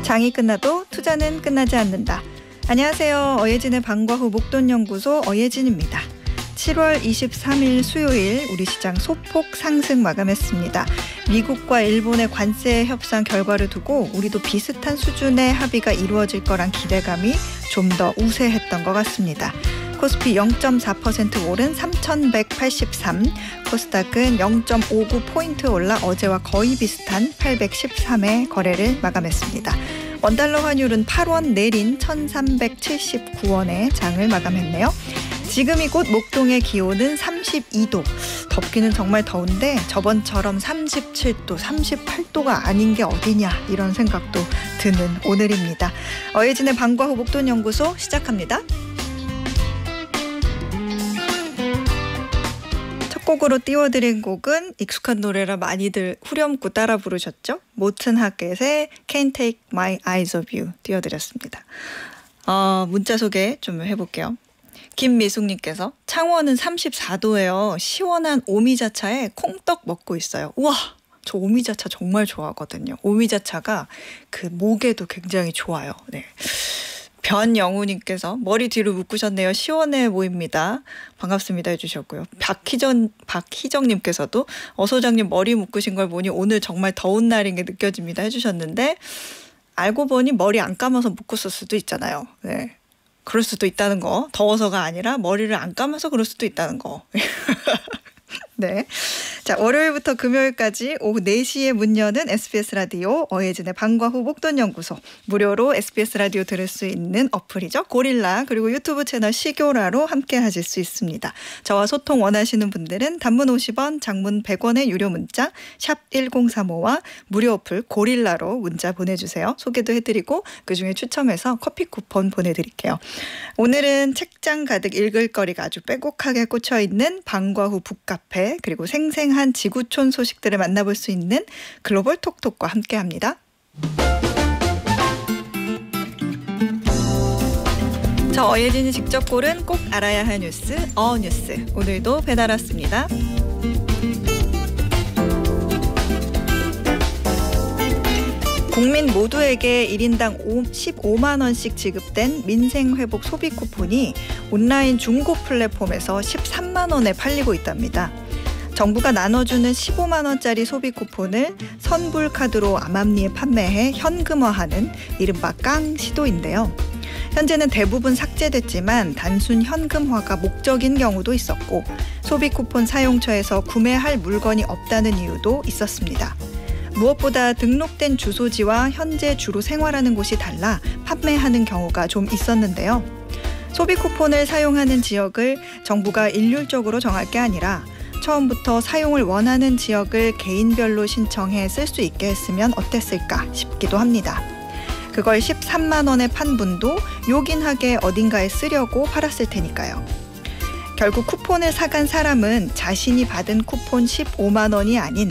장이 끝나도 투자는 끝나지 않는다. 안녕하세요. 어예진의 방과 후 목돈연구소 어예진입니다. 7월 23일 수요일 우리 시장 소폭 상승 마감했습니다. 미국과 일본의 관세 협상 결과를 두고 우리도 비슷한 수준의 합의가 이루어질 거란 기대감이 좀 더 우세했던 것 같습니다. 코스피 0.4% 오른 3,183, 코스닥은 0.59포인트 올라 어제와 거의 비슷한 813의 거래를 마감했습니다. 원달러 환율은 8원 내린 1,379원에 장을 마감했네요. 지금이 곧 목동의 기온은 32도. 덥기는 정말 더운데 저번처럼 37도, 38도가 아닌 게 어디냐 이런 생각도 드는 오늘입니다. 어예진의 방과 후 목돈연구소 시작합니다. 첫 곡으로 띄워드린 곡은 익숙한 노래라 많이들 후렴구 따라 부르셨죠? 모튼 하겟의 Can't Take My Eyes Off You 띄워드렸습니다. 문자 소개 좀 해볼게요. 김미숙님께서 창원은 34도예요. 시원한 오미자차에 콩떡 먹고 있어요. 우와, 저 오미자차 정말 좋아하거든요. 오미자차가 그 목에도 굉장히 좋아요. 네. 변영우님께서 머리 뒤로 묶으셨네요. 시원해 보입니다. 반갑습니다 해주셨고요. 박희정님께서도 소장님 머리 묶으신 걸 보니 오늘 정말 더운 날인 게 느껴집니다 해주셨는데 알고 보니 머리 안 감아서 묶었을 수도 있잖아요. 네. 그럴 수도 있다는 거. 더워서가 아니라 머리를 안 감아서 그럴 수도 있다는 거. 네. 자, 월요일부터 금요일까지 오후 4시에 문 여는 SBS 라디오 어예진의 방과 후 목돈연구소. 무료로 SBS 라디오 들을 수 있는 어플이죠. 고릴라 그리고 유튜브 채널 시교라로 함께 하실 수 있습니다. 저와 소통 원하시는 분들은 단문 50원, 장문 100원의 유료 문자 샵 1035와 무료 어플 고릴라로 문자 보내주세요. 소개도 해드리고 그중에 추첨해서 커피 쿠폰 보내드릴게요. 오늘은 책장 가득 읽을 거리가 아주 빼곡하게 꽂혀있는 방과 후 북카페 그리고 생생한 지구촌 소식들을 만나볼 수 있는 글로벌 톡톡과 함께합니다. 저 어예진이 직접 고른 꼭 알아야 할 뉴스 어뉴스 오늘도 배달 왔습니다. 국민 모두에게 1인당 15만 원씩 지급된 민생회복 소비 쿠폰이 온라인 중고 플랫폼에서 13만 원에 팔리고 있답니다. 정부가 나눠주는 15만 원짜리 소비 쿠폰을 선불카드로 암암리에 판매해 현금화하는 이른바 깡 시도인데요. 현재는 대부분 삭제됐지만 단순 현금화가 목적인 경우도 있었고 소비 쿠폰 사용처에서 구매할 물건이 없다는 이유도 있었습니다. 무엇보다 등록된 주소지와 현재 주로 생활하는 곳이 달라 판매하는 경우가 좀 있었는데요. 소비 쿠폰을 사용하는 지역을 정부가 일률적으로 정할 게 아니라 처음부터 사용을 원하는 지역을 개인별로 신청해 쓸 수 있게 했으면 어땠을까 싶기도 합니다. 그걸 13만 원에 판 분도 요긴하게 어딘가에 쓰려고 팔았을 테니까요. 결국 쿠폰을 사간 사람은 자신이 받은 쿠폰 15만 원이 아닌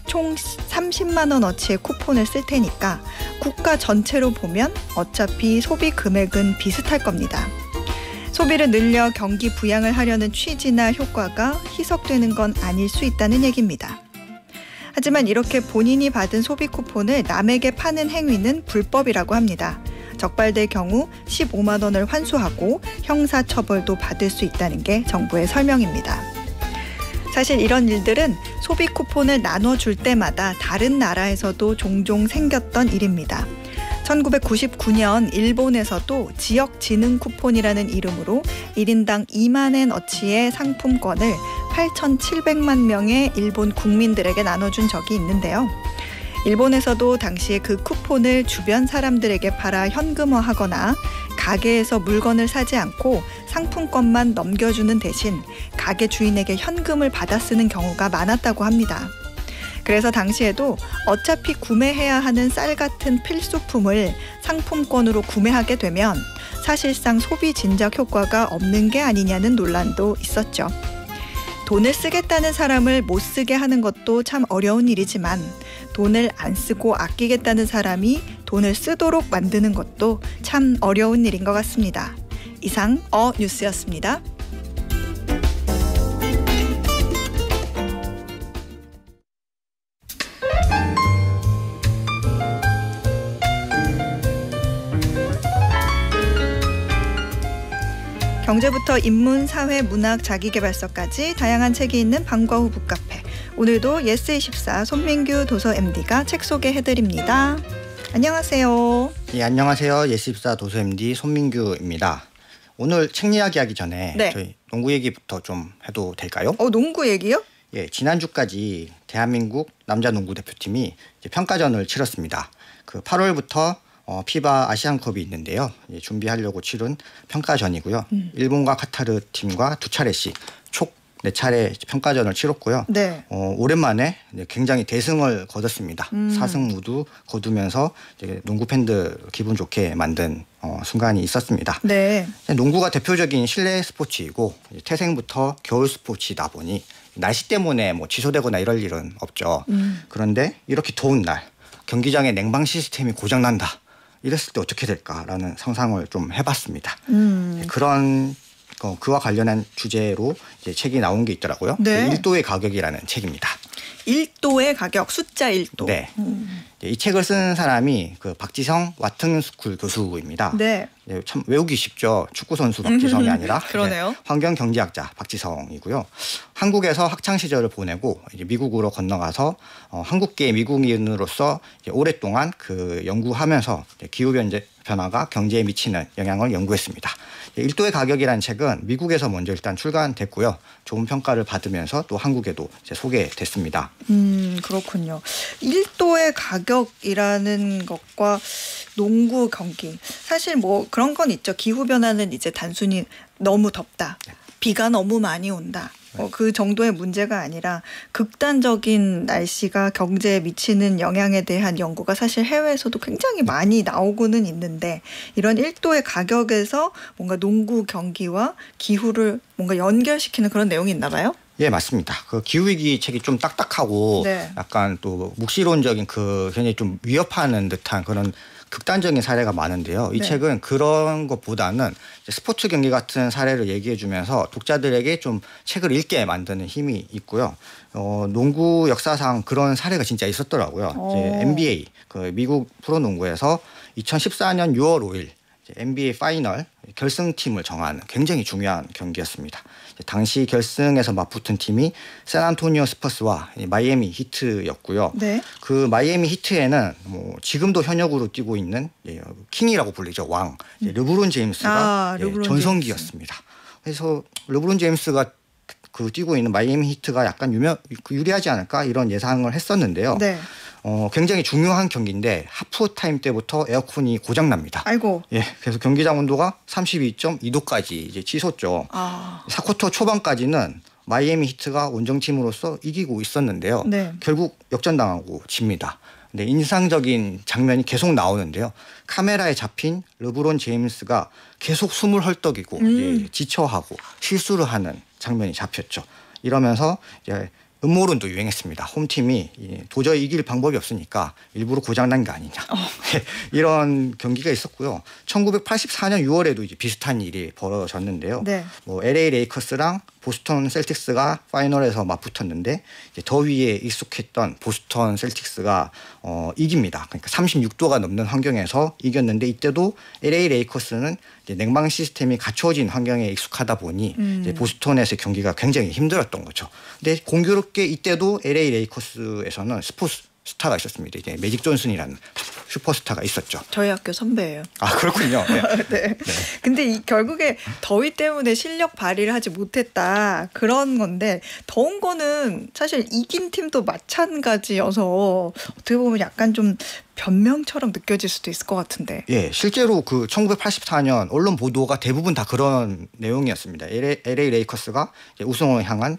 총 30만 원어치의 쿠폰을 쓸 테니까 국가 전체로 보면 어차피 소비 금액은 비슷할 겁니다. 소비를 늘려 경기 부양을 하려는 취지나 효과가 희석되는 건 아닐 수 있다는 얘기입니다. 하지만 이렇게 본인이 받은 소비 쿠폰을 남에게 파는 행위는 불법이라고 합니다. 적발될 경우 15만 원을 환수하고 형사처벌도 받을 수 있다는 게 정부의 설명입니다. 사실 이런 일들은 소비 쿠폰을 나눠줄 때마다 다른 나라에서도 종종 생겼던 일입니다. 1999년 일본에서도 지역지능 쿠폰이라는 이름으로 1인당 2만 엔어치의 상품권을 8,700만 명의 일본 국민들에게 나눠준 적이 있는데요. 일본에서도 당시에 그 쿠폰을 주변 사람들에게 팔아 현금화하거나 가게에서 물건을 사지 않고 상품권만 넘겨주는 대신 가게 주인에게 현금을 받아 쓰는 경우가 많았다고 합니다. 그래서 당시에도 어차피 구매해야 하는 쌀 같은 필수품을 상품권으로 구매하게 되면 사실상 소비 진작 효과가 없는 게 아니냐는 논란도 있었죠. 돈을 쓰겠다는 사람을 못 쓰게 하는 것도 참 어려운 일이지만 돈을 안 쓰고 아끼겠다는 사람이 돈을 쓰도록 만드는 것도 참 어려운 일인 것 같습니다. 이상 뉴스였습니다. 경제부터 인문, 사회, 문학, 자기계발서까지 다양한 책이 있는 방과 후 북카페. 오늘도 예스24 손민규 도서 MD가 책 소개해드립니다. 안녕하세요. 예, 안녕하세요. 예스24 도서 MD 손민규입니다. 오늘 책 이야기하기 전에 저희 농구 얘기부터 좀 해도 될까요? 농구 얘기요? 예, 지난주까지 대한민국 남자 농구 대표팀이 이제 평가전을 치렀습니다. 그 8월부터 피바 아시안컵이 있는데요. 준비하려고 치른 평가전이고요. 일본과 카타르 팀과 두 차례씩 총 4차례 평가전을 치렀고요. 네. 오랜만에 굉장히 대승을 거뒀습니다. 4승 모두 거두면서 이제 농구 팬들 기분 좋게 만든 순간이 있었습니다. 네. 농구가 대표적인 실내 스포츠이고 태생부터 겨울 스포츠이다 보니 날씨 때문에 뭐 취소되거나 이럴 일은 없죠. 그런데 이렇게 더운 날 경기장의 냉방 시스템이 고장난다. 이랬을 때 어떻게 될까라는 상상을 좀 해봤습니다. 그런 그와 관련한 주제로 이제 책이 나온 게 있더라고요. 네. 1도의 가격이라는 책입니다. 1도의 가격, 숫자 1도. 네. 이 책을 쓴 사람이 그 박지성 와트스쿨 교수입니다. 네. 참 외우기 쉽죠. 축구 선수 박지성이 아니라 그러네요. 환경 경제학자 박지성이고요. 한국에서 학창 시절을 보내고 이제 미국으로 건너가서 한국계 미국인으로서 이제 오랫동안 그 연구하면서 기후 변화가 경제에 미치는 영향을 연구했습니다. 1도의 가격이라는 책은 미국에서 먼저 일단 출간됐고요. 좋은 평가를 받으면서 또 한국에도 이제 소개됐습니다. 그렇군요. 1도의 가격이라는 것과 농구 경기. 사실 뭐 그런 건 있죠. 기후변화는 이제 단순히 너무 덥다. 비가 너무 많이 온다. 그 정도의 문제가 아니라 극단적인 날씨가 경제에 미치는 영향에 대한 연구가 사실 해외에서도 굉장히 많이 나오고는 있는데 이런 1도의 가격에서 뭔가 농구 경기와 기후를 뭔가 연결시키는 그런 내용이 있나 봐요? 예, 맞습니다. 그 기후위기 책이 좀 딱딱하고 약간 또 묵시론적인 그 굉장히 좀 위협하는 듯한 그런 극단적인 사례가 많은데요. 이 책은 그런 것보다는 스포츠 경기 같은 사례를 얘기해주면서 독자들에게 좀 책을 읽게 만드는 힘이 있고요. 농구 역사상 그런 사례가 진짜 있었더라고요. 이제 NBA, 그 미국 프로농구에서 2014년 6월 5일 NBA 파이널 결승팀을 정하는 굉장히 중요한 경기였습니다. 당시 결승에서 맞붙은 팀이 샌안토니오 스퍼스와 마이애미 히트였고요. 네. 그 마이애미 히트에는 뭐 지금도 현역으로 뛰고 있는 킹이라고 불리죠. 왕. 르브론 제임스가 전성기였습니다. 그래서 르브론 제임스가 그 뛰고 있는 마이애미 히트가 약간 유리하지 않을까 이런 예상을 했었는데요. 네. 굉장히 중요한 경기인데 하프타임 때부터 에어컨이 고장납니다. 아이고. 예, 그래서 경기장 온도가 32.2도까지 이제 치솟죠. 4쿼터 초반까지는 마이애미 히트가 원정팀으로서 이기고 있었는데요. 결국 역전당하고 집니다. 근데 인상적인 장면이 계속 나오는데요. 카메라에 잡힌 르브론 제임스가 계속 숨을 헐떡이고 지쳐하고 실수를 하는 장면이 잡혔죠. 이러면서 이제 음모론도 유행했습니다. 홈팀이 도저히 이길 방법이 없으니까 일부러 고장난 게 아니냐. 이런 경기가 있었고요. 1984년 6월에도 이제 비슷한 일이 벌어졌는데요. 뭐 LA 레이커스랑 보스턴 셀틱스가 파이널에서 맞붙었는데 이제 더위에 익숙했던 보스턴 셀틱스가 이깁니다. 그러니까 36도가 넘는 환경에서 이겼는데 이때도 LA 레이커스는 이제 냉방 시스템이 갖춰진 환경에 익숙하다 보니 이제 보스턴에서의 경기가 굉장히 힘들었던 거죠. 근데 공교롭게 이때도 LA 레이커스에서는 스포츠 스타가 있었습니다. 이제 매직 존슨이라는 슈퍼스타가 있었죠. 저희 학교 선배예요. 아, 그렇군요. 네. 근데 결국에 더위 때문에 실력 발휘를 하지 못했다 그런 건데 더운 거는 사실 이긴 팀도 마찬가지여서 어떻게 보면 약간 좀 변명처럼 느껴질 수도 있을 것 같은데. 예, 실제로 그 1984년 언론 보도가 대부분 다 그런 내용이었습니다. LA 레이커스가 우승을 향한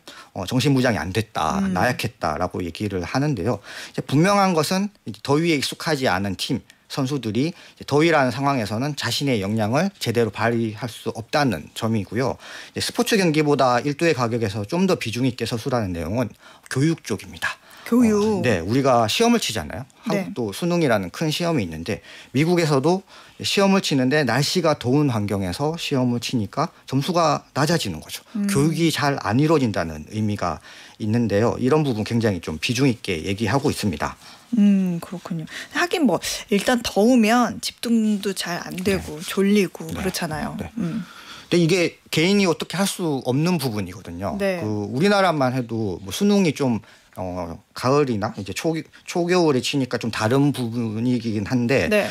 정신무장이 안 됐다, 나약했다라고 얘기를 하는데요. 이제 분명한 것은 더위에 익숙하지 않은 팀 선수들이 더위라는 상황에서는 자신의 역량을 제대로 발휘할 수 없다는 점이고요. 스포츠 경기보다 1도의 가격에서 좀 더 비중 있게 서술하는 내용은 교육 쪽입니다. 교육. 네, 우리가 시험을 치잖아요. 한국도 수능이라는 큰 시험이 있는데 미국에서도 시험을 치는데 날씨가 더운 환경에서 시험을 치니까 점수가 낮아지는 거죠. 교육이 잘 안 이루어진다는 의미가 있는데요. 이런 부분 굉장히 좀 비중 있게 얘기하고 있습니다. 그렇군요. 하긴 뭐 일단 더우면 집중도 잘 안 되고 졸리고 그렇잖아요. 근데 이게 개인이 어떻게 할 수 없는 부분이거든요. 네. 우리나라만 해도 뭐 수능이 좀 가을이나 이제 초겨울에 치니까 좀 다른 부분이긴 한데 네.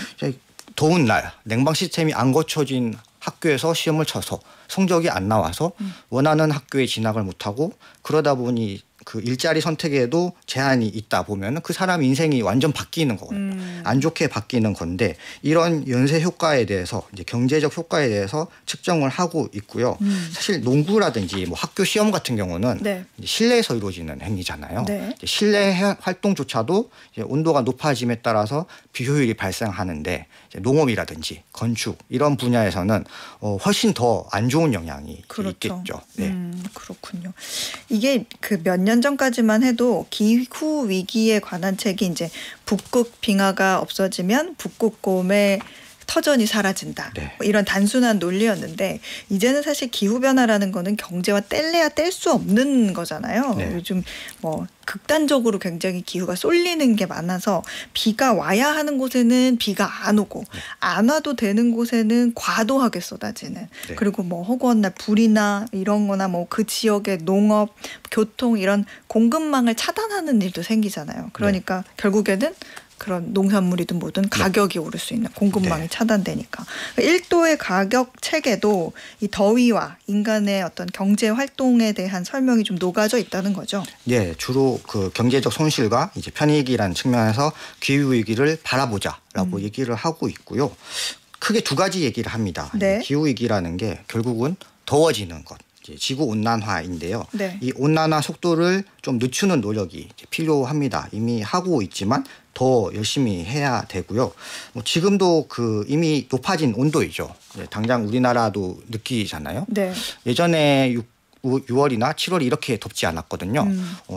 더운 날 냉방 시스템이 안 갖춰진 학교에서 시험을 쳐서 성적이 안 나와서 원하는 학교에 진학을 못하고 그러다 보니 그 일자리 선택에도 제한이 있다 보면 그 사람 인생이 완전 바뀌는 거거든요. 안 좋게 바뀌는 건데 이런 연쇄 효과에 대해서 이제 경제적 효과에 대해서 측정을 하고 있고요. 사실 농구라든지 뭐 학교 시험 같은 경우는 네. 실내에서 이루어지는 행위잖아요. 네. 실내 활동조차도 이제 온도가 높아짐에 따라서 비효율이 발생하는데 이제 농업이라든지 건축 이런 분야에서는 훨씬 더 안 좋은 영향이 그렇죠. 있겠죠. 네. 그렇군요. 이게 그 몇 년 전까지만 해도 기후 위기에 관한 책이 이제 북극 빙하가 없어지면 북극곰의 터전이 사라진다. 네. 뭐 이런 단순한 논리였는데 이제는 사실 기후변화라는 거는 경제와 뗄래야 뗄 수 없는 거잖아요. 네. 요즘 뭐 극단적으로 굉장히 기후가 쏠리는 게 많아서 비가 와야 하는 곳에는 비가 안 오고 안 와도 되는 곳에는 과도하게 쏟아지는 네. 그리고 뭐 허구한 날 불이나 이런 거나 뭐 그 지역의 농업, 교통 이런 공급망을 차단하는 일도 생기잖아요. 그러니까 결국에는 그런 농산물이든 뭐든 가격이 오를 수 있는 공급망이 차단되니까. 1도의 가격 책에도 이 더위와 인간의 어떤 경제 활동에 대한 설명이 좀 녹아져 있다는 거죠. 네, 주로 그 경제적 손실과 이제 편익이라는 측면에서 기후 위기를 바라보자라고 얘기를 하고 있고요. 크게 두 가지 얘기를 합니다. 네. 기후 위기라는 게 결국은 더워지는 것. 지구 온난화인데요. 네. 이 온난화 속도를 좀 늦추는 노력이 필요합니다. 이미 하고 있지만 더 열심히 해야 되고요. 뭐 지금도 그 이미 높아진 온도이죠. 당장 우리나라도 느끼잖아요. 네. 예전에 6월이나 7월이 이렇게 덥지 않았거든요.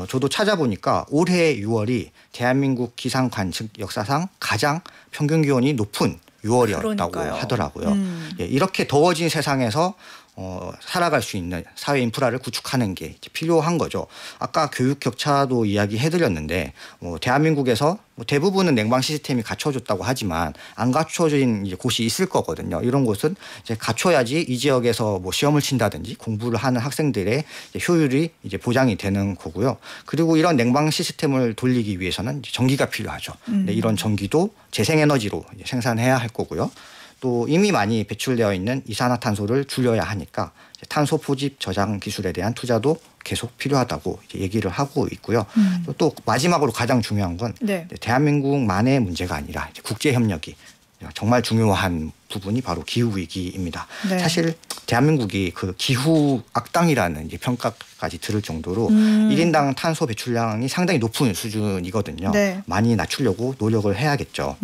저도 찾아보니까 올해 6월이 대한민국 기상 관측 역사상 가장 평균 기온이 높은 6월이었다고 그러니까요. 하더라고요. 이렇게 더워진 세상에서 살아갈 수 있는 사회 인프라를 구축하는 게 필요한 거죠. 아까 교육 격차도 이야기해드렸는데 대한민국에서 대부분은 냉방 시스템이 갖춰졌다고 하지만 안 갖춰진 이제 곳이 있을 거거든요. 이런 곳은 이제 갖춰야지 이 지역에서 뭐 시험을 친다든지 공부를 하는 학생들의 이제 효율이 이제 보장이 되는 거고요. 그리고 이런 냉방 시스템을 돌리기 위해서는 이제 전기가 필요하죠. 근데 이런 전기도 재생에너지로 이제 생산해야 할 거고요. 또 이미 많이 배출되어 있는 이산화탄소를 줄여야 하니까 탄소 포집 저장 기술에 대한 투자도 계속 필요하다고 얘기를 하고 있고요. 또 마지막으로 가장 중요한 건 대한민국만의 문제가 아니라 국제 협력이 정말 중요한 부분이 바로 기후 위기입니다. 네. 사실 대한민국이 그 기후 악당이라는 이제 평가까지 들을 정도로 1인당 탄소 배출량이 상당히 높은 수준이거든요. 네. 많이 낮추려고 노력을 해야겠죠.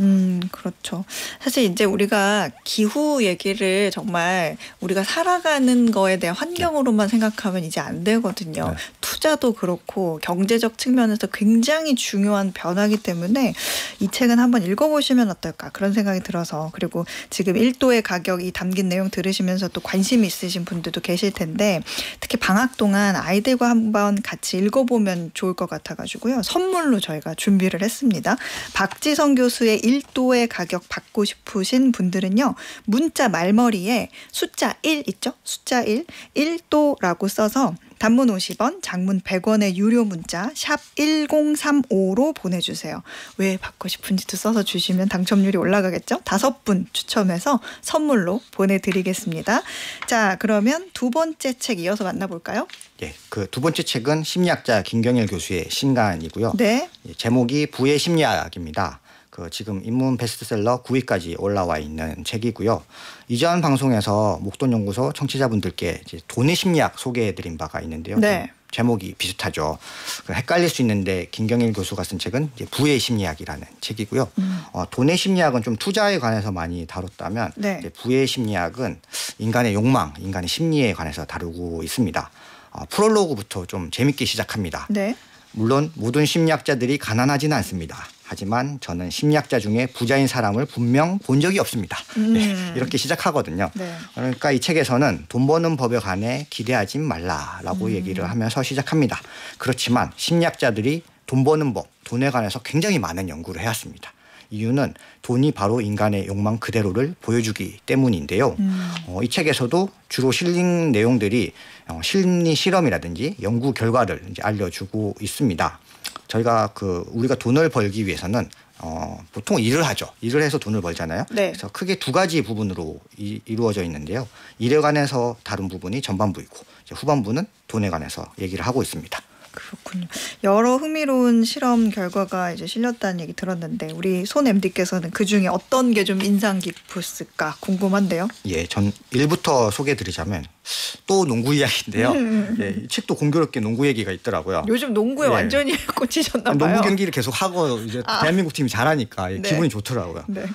그렇죠. 사실 이제 우리가 기후 얘기를 정말 우리가 살아가는 거에 대한 환경으로만 생각하면 이제 안 되거든요. 네. 투자도 그렇고 경제적 측면에서 굉장히 중요한 변화이기 때문에 이 책은 한번 읽어보시면 어떨까 그런 생각이 들어서 그리고 지금 1도의 가격이 담긴 내용 들으시면서 또 관심 있으신 분들도 계실 텐데 특히 방학 동안 아이들과 한번 같이 읽어보면 좋을 것 같아가지고요. 선물로 저희가 준비를 했습니다. 박지성 교수의 1도의 가격 받고 싶으신 분들은요. 문자 말머리에 숫자 1 있죠? 숫자 1도라고 써서 단문 50원, 장문 100원의 유료 문자 샵 1035로 보내주세요. 왜 받고 싶은지도 써서 주시면 당첨률이 올라가겠죠? 5분 추첨해서 선물로 보내드리겠습니다. 자, 그러면 두 번째 책 이어서 만나볼까요? 예, 그 두 번째 책은 심리학자 김경일 교수의 신간이고요. 네. 제목이 부의 심리학입니다. 지금 인문 베스트셀러 9위까지 올라와 있는 책이고요. 이전 방송에서 목돈연구소 청취자분들께 이제 돈의 심리학 소개해드린 바가 있는데요. 네. 제목이 비슷하죠. 헷갈릴 수 있는데 김경일 교수가 쓴 책은 이제 부의 심리학이라는 책이고요. 돈의 심리학은 좀 투자에 관해서 많이 다뤘다면 이제 부의 심리학은 인간의 욕망, 인간의 심리에 관해서 다루고 있습니다. 프롤로그부터 좀 재밌게 시작합니다. 네. 물론 모든 심리학자들이 가난하지는 않습니다. 하지만 저는 심리학자 중에 부자인 사람을 분명 본 적이 없습니다. 네, 이렇게 시작하거든요. 네. 그러니까 이 책에서는 돈 버는 법에 관해 기대하지 말라라고 얘기를 하면서 시작합니다. 그렇지만 심리학자들이 돈 버는 법, 돈에 관해서 굉장히 많은 연구를 해왔습니다. 이유는 돈이 바로 인간의 욕망 그대로를 보여주기 때문인데요. 이 책에서도 주로 실린 내용들이 심리 실험이라든지 연구 결과를 이제 알려주고 있습니다. 저희가 우리가 돈을 벌기 위해서는 보통 일을 하죠. 일을 해서 돈을 벌잖아요. 네. 그래서 크게 두 가지 부분으로 이루어져 있는데요. 일에 관해서 다른 부분이 전반부이고 이제 후반부는 돈에 관해서 얘기를 하고 있습니다. 그렇군요. 여러 흥미로운 실험 결과가 이제 실렸다는 얘기 들었는데 우리 손 MD께서는 그 중에 어떤 게 좀 인상 깊었을까 궁금한데요. 예, 전 1부터 소개해드리자면 또 농구 이야기인데요. 예, 이 책도 공교롭게 농구 얘기가 있더라고요. 요즘 농구에 완전히 꽂히셨나 봐요. 농구 경기를 계속 하고 이제 대한민국 팀이 잘하니까 네. 기분이 좋더라고요. 네.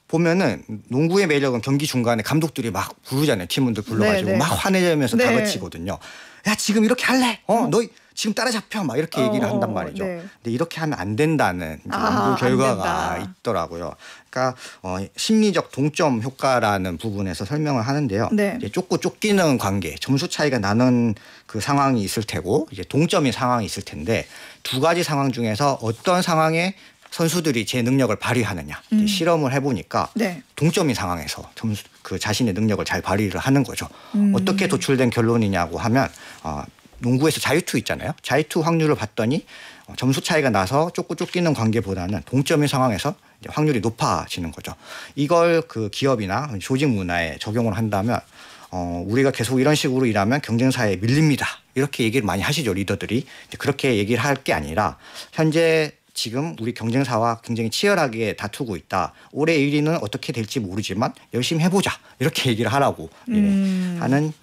보면은 농구의 매력은 경기 중간에 감독들이 막 부르잖아요. 팀원들 불러가지고 막 화내면서 다그치거든요. 야 지금 이렇게 할래? 너 지금 따라잡혀 막 이렇게 얘기를 한단 말이죠. 네. 근데 이렇게 하면 안 된다는 연구 결과가 있더라고요. 그러니까 심리적 동점 효과라는 부분에서 설명을 하는데요. 네. 이제 쫓고 쫓기는 관계, 점수 차이가 나는 그 상황이 있을 테고 이제 동점인 상황이 있을 텐데 두 가지 상황 중에서 어떤 상황에 선수들이 제 능력을 발휘하느냐 실험을 해보니까 네. 동점인 상황에서 자신의 능력을 잘 발휘를 하는 거죠. 어떻게 도출된 결론이냐고 하면 농구에서 자유투 있잖아요. 자유투 확률을 봤더니 점수 차이가 나서 쫓고 쫓기는 관계보다는 동점인 상황에서 이제 확률이 높아지는 거죠. 이걸 기업이나 조직 문화에 적용을 한다면 우리가 계속 이런 식으로 일하면 경쟁사에 밀립니다. 이렇게 얘기를 많이 하시죠. 리더들이. 그렇게 얘기를 할 게 아니라 현재 지금 우리 경쟁사와 굉장히 치열하게 다투고 있다. 올해 1위는 어떻게 될지 모르지만 열심히 해보자. 이렇게 얘기를 하라고 하는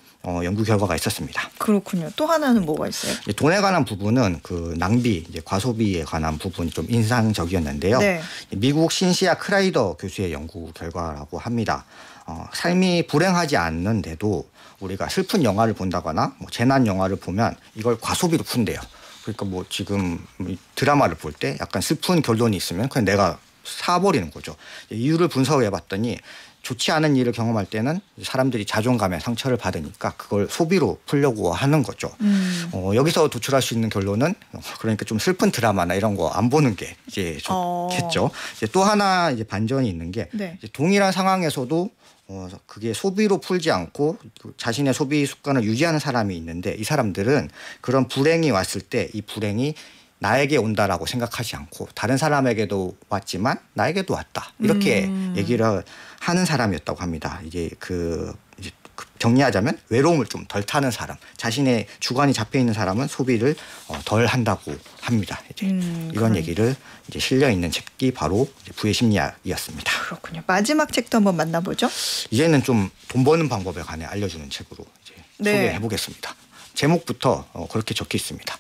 연구 결과가 있었습니다. 그렇군요. 또 하나는 뭐가 있어요? 돈에 관한 부분은 낭비, 과소비에 관한 부분이 좀 인상적이었는데요. 네. 미국 신시아 크라이더 교수의 연구 결과라고 합니다. 삶이 불행하지 않는데도 우리가 슬픈 영화를 본다거나 재난 영화를 보면 이걸 과소비로 푼대요. 그러니까 지금 드라마를 볼 때 약간 슬픈 결론이 있으면 그냥 내가 사버리는 거죠. 이유를 분석해 봤더니 좋지 않은 일을 경험할 때는 사람들이 자존감에 상처를 받으니까 그걸 소비로 풀려고 하는 거죠. 여기서 도출할 수 있는 결론은 그러니까 좀 슬픈 드라마나 이런 거 안 보는 게 이제 좋겠죠. 이제 또 하나 이제 반전이 있는 게 네. 이제 동일한 상황에서도 그게 소비로 풀지 않고 자신의 소비 습관을 유지하는 사람이 있는데 이 사람들은 그런 불행이 왔을 때 이 불행이 나에게 온다라고 생각하지 않고 다른 사람에게도 왔지만 나에게도 왔다 이렇게 얘기를 하는 사람이었다고 합니다. 이제 정리하자면 외로움을 좀 덜 타는 사람, 자신의 주관이 잡혀 있는 사람은 소비를 덜 한다고 합니다. 이제 이런 얘기를 이제 실려 있는 책이 바로 부의 심리학이었습니다. 그렇군요. 마지막 책도 한번 만나보죠. 이제는 좀 돈 버는 방법에 관해 알려주는 책으로 이제 소개해 보겠습니다. 제목부터 그렇게 적혀 있습니다.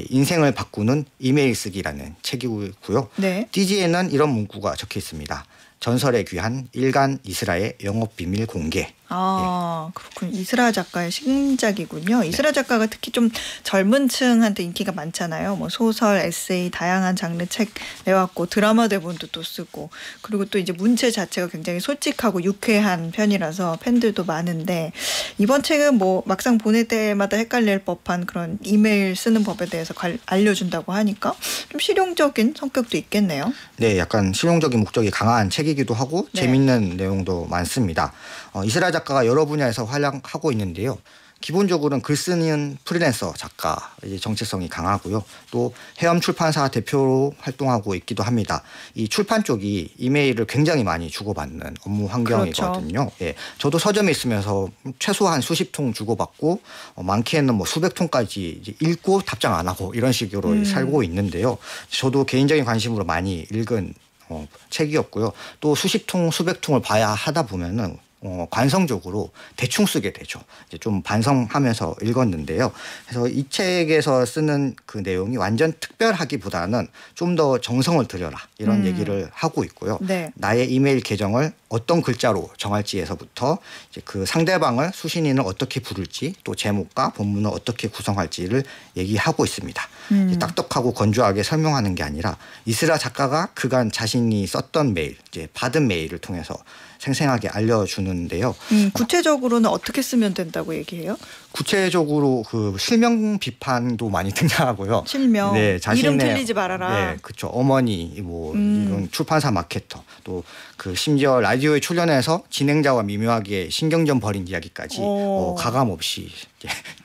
인생을 바꾸는 이메일 쓰기라는 책이고요. 네. 띠지에는 이런 문구가 적혀 있습니다. 전설에 귀한 일간 이스라의 영업 비밀 공개. 아, 그렇군요. 이스라 작가의 신작이군요. 이스라 작가가 특히 좀 젊은 층한테 인기가 많잖아요. 소설, 에세이, 다양한 장르 책 내왔고 드라마 대본도 또 쓰고 그리고 또 이제 문체 자체가 굉장히 솔직하고 유쾌한 편이라서 팬들도 많은데 이번 책은 막상 보낼 때마다 헷갈릴 법한 그런 이메일 쓰는 법에 대해서 알려준다고 하니까 좀 실용적인 성격도 있겠네요. 네, 약간 실용적인 목적이 강한 책이기도 하고 네. 재밌는 내용도 많습니다. 이스라 작가가 여러 분야에서 활약하고 있는데요. 기본적으로는 글 쓰는 프리랜서 작가 정체성이 강하고요. 또 해엄 출판사 대표로 활동하고 있기도 합니다. 이 출판 쪽이 이메일을 굉장히 많이 주고받는 업무 환경이거든요. 그렇죠. 예, 저도 서점에 있으면서 최소한 수십 통 주고받고 많게는 수백 통까지 읽고 답장 안 하고 이런 식으로 살고 있는데요. 저도 개인적인 관심으로 많이 읽은 책이었고요. 또 수십 통, 수백 통을 봐야 하다 보면은 관성적으로 대충 쓰게 되죠. 이제 좀 반성하면서 읽었는데요. 그래서 이 책에서 쓰는 그 내용이 완전 특별하기보다는 좀 더 정성을 들여라 이런 얘기를 하고 있고요. 네. 나의 이메일 계정을 어떤 글자로 정할지에서부터 이제 그 상대방을 수신인을 어떻게 부를지 또 제목과 본문을 어떻게 구성할지를 얘기하고 있습니다. 딱딱하고 건조하게 설명하는 게 아니라 이스라 작가가 그간 자신이 썼던 메일, 이제 받은 메일을 통해서 생생하게 알려주는데요. 구체적으로는 어떻게 쓰면 된다고 얘기해요? 구체적으로 그 실명 비판도 많이 등장하고요. 실명. 네, 자신의 이름 틀리지 말아라. 네, 그렇죠. 어머니, 뭐 이런 출판사 마케터, 또 그 심지어 라디오에 출연해서 진행자와 미묘하게 신경전 벌인 이야기까지 가감 없이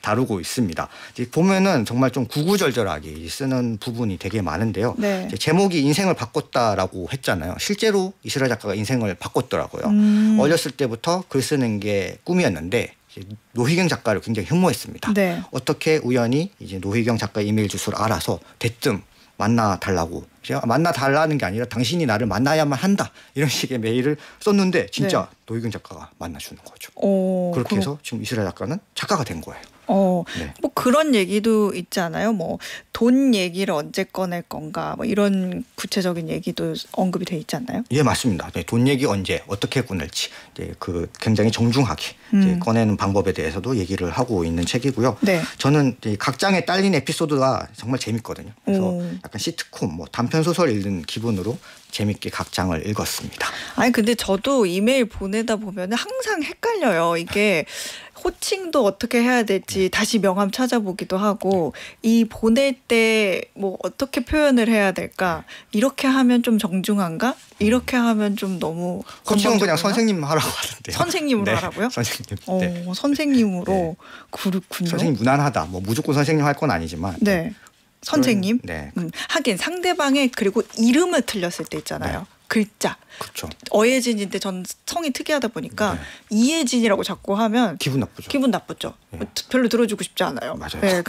다루고 있습니다. 이제 보면은 정말 좀 구구절절하게 쓰는 부분이 되게 많은데요. 네. 제목이 인생을 바꿨다라고 했잖아요. 실제로 이스라 작가가 인생을 바꿨더라고요. 어렸을 때부터 글 쓰는 게 꿈이었는데 노희경 작가를 굉장히 흠모했습니다. 네. 어떻게 우연히 이제 노희경 작가 이메일 주소를 알아서 대뜸 만나달라고, 제가 만나달라는 게 아니라 당신이 나를 만나야만 한다 이런 식의 메일을 썼는데 진짜 네. 노희경 작가가 만나주는 거죠. 그렇게 해서 지금 이스라 작가는 작가가 된 거예요. 네. 뭐 그런 얘기도 있잖아요. 뭐 돈 얘기를 언제 꺼낼 건가, 뭐 이런 구체적인 얘기도 언급이 돼 있지 않나요? 예, 맞습니다. 네, 돈 얘기 언제 어떻게 꺼낼지 그 굉장히 정중하게 이제 꺼내는 방법에 대해서도 얘기를 하고 있는 책이고요. 네. 저는 각 장에 딸린 에피소드가 정말 재밌거든요. 그래서 약간 시트콤, 뭐 단편 소설 읽는 기분으로 재밌게 각 장을 읽었습니다. 아니 근데 저도 이메일 보내다 보면 항상 헷갈려요. 이게 호칭도 어떻게 해야 될지 다시 명함 찾아보기도 하고, 이 보낼 때 뭐 어떻게 표현을 해야 될까, 이렇게 하면 좀 정중한가, 이렇게 하면 좀 너무 호칭은 그냥 선생님 하라고 하던데요. 선생님으로 네, 하라고요? 선생님. 네. 선생님으로. 네. 그렇군요. 선생님 무난하다. 뭐 무조건 선생님 할 건 아니지만. 네. 선생님. 네. 하긴 상대방의 그리고 이름을 틀렸을 때 있잖아요. 네. 글자. 그렇죠. 어예진인데 전 성이 특이하다 보니까 이예진이라고 자꾸 하면 기분 나쁘죠. 기분 나쁘죠. 네. 별로 들어주고 싶지 않아요. 맞아요. 네,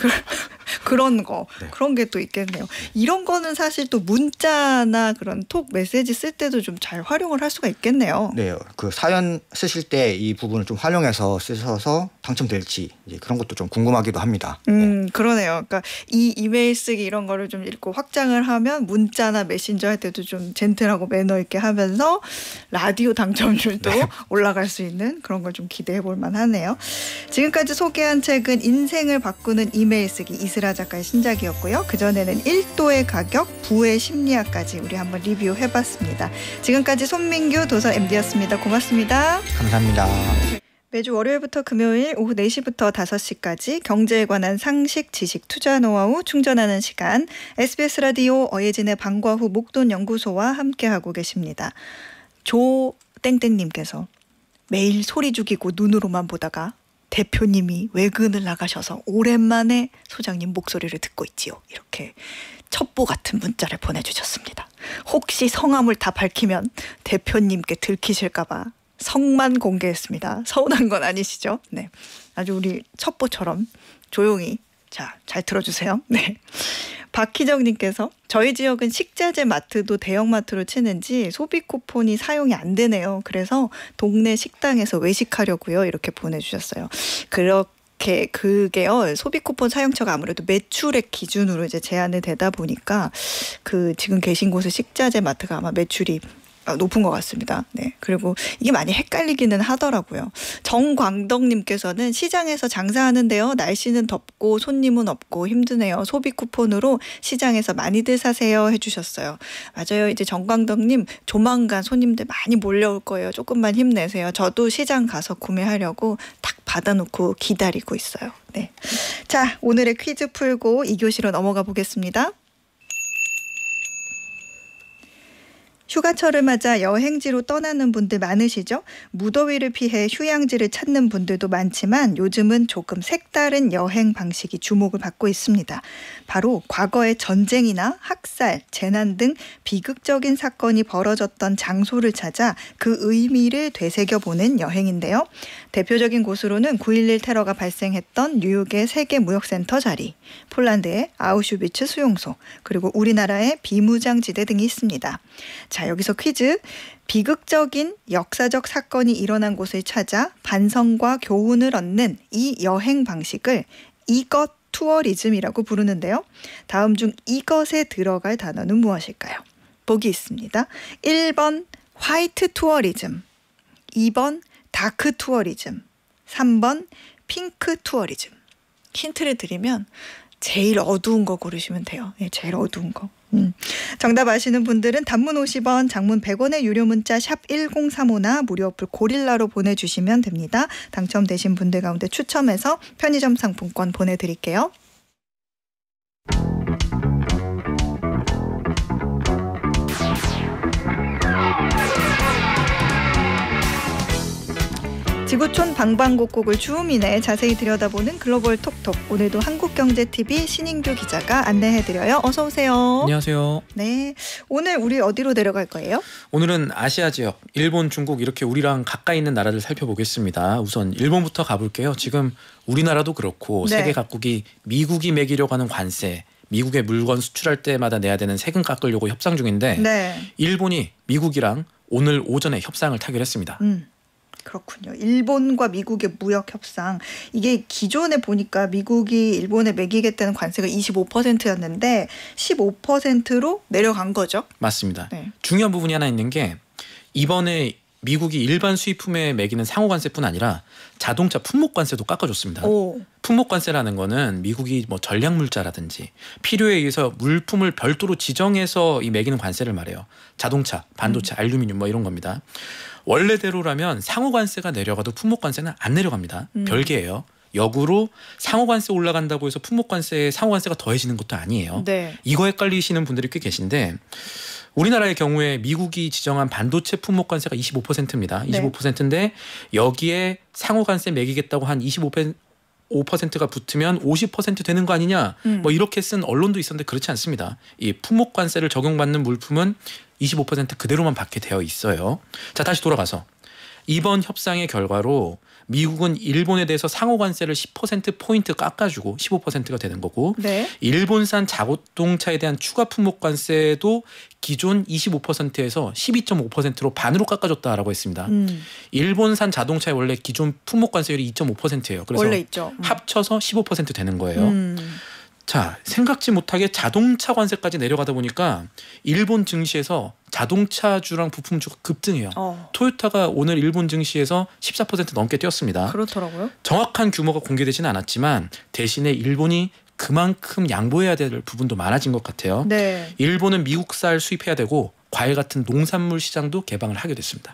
그런 거. 네. 그런 게 또 있겠네요. 이런 거는 사실 또 문자나 그런 톡 메시지 쓸 때도 좀 잘 활용을 할 수가 있겠네요. 네, 그 사연 쓰실 때 이 부분을 좀 활용해서 쓰셔서 당첨될지 이제 그런 것도 좀 궁금하기도 합니다. 네. 그러네요. 그러니까 이 이메일 쓰기 이런 거를 좀 읽고 확장을 하면 문자나 메신저 할 때도 좀 젠틀하고 매너 있게 하면서 라디오 당첨률도 네. 올라갈 수 있는 그런 걸 좀 기대해 볼 만하네요. 지금까지 소개한 책은 인생을 바꾸는 이메일 쓰기, 이스라 작가의 신작이었고요. 그전에는 1도의 가격, 부의 심리학까지 우리 한번 리뷰해봤습니다. 지금까지 손민규 도서 MD였습니다. 고맙습니다. 감사합니다. 매주 월요일부터 금요일 오후 4시부터 5시까지 경제에 관한 상식, 지식, 투자 노하우 충전하는 시간, SBS 라디오 어예진의 방과 후 목돈연구소와 함께하고 계십니다. 조땡땡님께서 매일 소리 죽이고 눈으로만 보다가 대표님이 외근을 나가셔서 오랜만에 소장님 목소리를 듣고 있지요. 이렇게 첩보 같은 문자를 보내주셨습니다. 혹시 성함을 다 밝히면 대표님께 들키실까 봐 성만 공개했습니다. 서운한 건 아니시죠? 네, 아주 우리 첩보처럼 조용히 잘 들어주세요. 네. 박희정님께서 저희 지역은 식자재 마트도 대형마트로 치는지 소비 쿠폰이 사용이 안 되네요. 그래서 동네 식당에서 외식하려고요. 이렇게 보내주셨어요. 그게요. 소비 쿠폰 사용처가 아무래도 매출액 기준으로 이제 제한이 되다 보니까 그 지금 계신 곳의 식자재 마트가 아마 매출이 높은 것 같습니다. 네. 그리고 이게 많이 헷갈리기는 하더라고요. 정광덕님께서는 시장에서 장사하는데요. 날씨는 덥고 손님은 없고 힘드네요. 소비 쿠폰으로 시장에서 많이들 사세요 해주셨어요. 맞아요. 이제 정광덕님 조만간 손님들 많이 몰려올 거예요. 조금만 힘내세요. 저도 시장 가서 구매하려고 딱 받아놓고 기다리고 있어요. 네. 자, 오늘의 퀴즈 풀고 2교시로 넘어가 보겠습니다. 휴가철을 맞아 여행지로 떠나는 분들 많으시죠? 무더위를 피해 휴양지를 찾는 분들도 많지만 요즘은 조금 색다른 여행 방식이 주목을 받고 있습니다. 바로 과거의 전쟁이나 학살, 재난 등 비극적인 사건이 벌어졌던 장소를 찾아 그 의미를 되새겨보는 여행인데요. 대표적인 곳으로는 9.11 테러가 발생했던 뉴욕의 세계무역센터 자리, 폴란드의 아우슈비츠 수용소, 그리고 우리나라의 비무장지대 등이 있습니다. 자, 여기서 퀴즈. 비극적인 역사적 사건이 일어난 곳을 찾아 반성과 교훈을 얻는 이 여행 방식을 이것 투어리즘이라고 부르는데요. 다음 중 이것에 들어갈 단어는 무엇일까요? 보기 있습니다. 1번 화이트 투어리즘, 2번 다크 투어리즘, 3번 핑크 투어리즘. 힌트를 드리면 제일 어두운 거 고르시면 돼요. 네, 제일 어두운 거. 정답 아시는 분들은 단문 50원, 장문 100원의 유료 문자 샵 1035나 무료 어플 고릴라로 보내주시면 됩니다. 당첨되신 분들 가운데 추첨해서 편의점 상품권 보내드릴게요. 지구촌 방방곡곡을 주우미네 자세히 들여다보는 글로벌 톡톡. 오늘도 한국경제TV 신인규 기자가 안내해드려요. 어서 오세요. 안녕하세요. 네, 오늘 우리 어디로 내려갈 거예요? 오늘은 아시아 지역, 일본, 중국 이렇게 우리랑 가까이 있는 나라들 살펴보겠습니다. 우선 일본부터 가볼게요. 지금 우리나라도 그렇고 네. 세계 각국이 미국이 매기려고 하는 관세, 미국의 물건 수출할 때마다 내야 되는 세금 깎으려고 협상 중인데 네. 일본이 미국이랑 오늘 오전에 협상을 타결했습니다. 그렇군요. 일본과 미국의 무역 협상. 이게 기존에 보니까 미국이 일본에 매기겠다는 관세가 25%였는데 15%로 내려간 거죠. 맞습니다. 네. 중요한 부분이 하나 있는 게 이번에 미국이 일반 수입품에 매기는 상호관세뿐 아니라 자동차 품목관세도 깎아줬습니다. 품목관세라는 거는 미국이 뭐 전략물자라든지 필요에 의해서 물품을 별도로 지정해서 이 매기는 관세를 말해요. 자동차, 반도체, 알루미늄 뭐 이런 겁니다. 원래대로라면 상호관세가 내려가도 품목관세는 안 내려갑니다. 별개예요. 역으로 상호관세 올라간다고 해서 품목관세에 상호관세가 더해지는 것도 아니에요. 네. 이거 헷갈리시는 분들이 꽤 계신데 우리나라의 경우에 미국이 지정한 반도체 품목관세가 25%입니다. 25%인데 여기에 상호관세 매기겠다고 한 25%가 붙으면 50% 되는 거 아니냐 뭐 이렇게 쓴 언론도 있었는데 그렇지 않습니다. 이 품목관세를 적용받는 물품은 25% 그대로만 받게 되어 있어요. 자, 다시 돌아가서 이번 협상의 결과로 미국은 일본에 대해서 상호관세를 10%포인트 깎아주고 15%가 되는 거고 네. 일본산 자동차에 대한 추가 품목관세도 기존 25%에서 12.5%로 반으로 깎아줬다라고 했습니다. 일본산 자동차의 원래 기존 품목관세율이 2.5%예요. 그래서 원래 있죠. 합쳐서 15% 되는 거예요. 자, 생각지 못하게 자동차 관세까지 내려가다 보니까 일본 증시에서 자동차주랑 부품주가 급등해요. 토요타가 오늘 일본 증시에서 14% 넘게 뛰었습니다. 그렇더라고요. 정확한 규모가 공개되지는 않았지만 대신에 일본이 그만큼 양보해야 될 부분도 많아진 것 같아요. 네. 일본은 미국쌀 수입해야 되고 과일 같은 농산물 시장도 개방을 하게 됐습니다.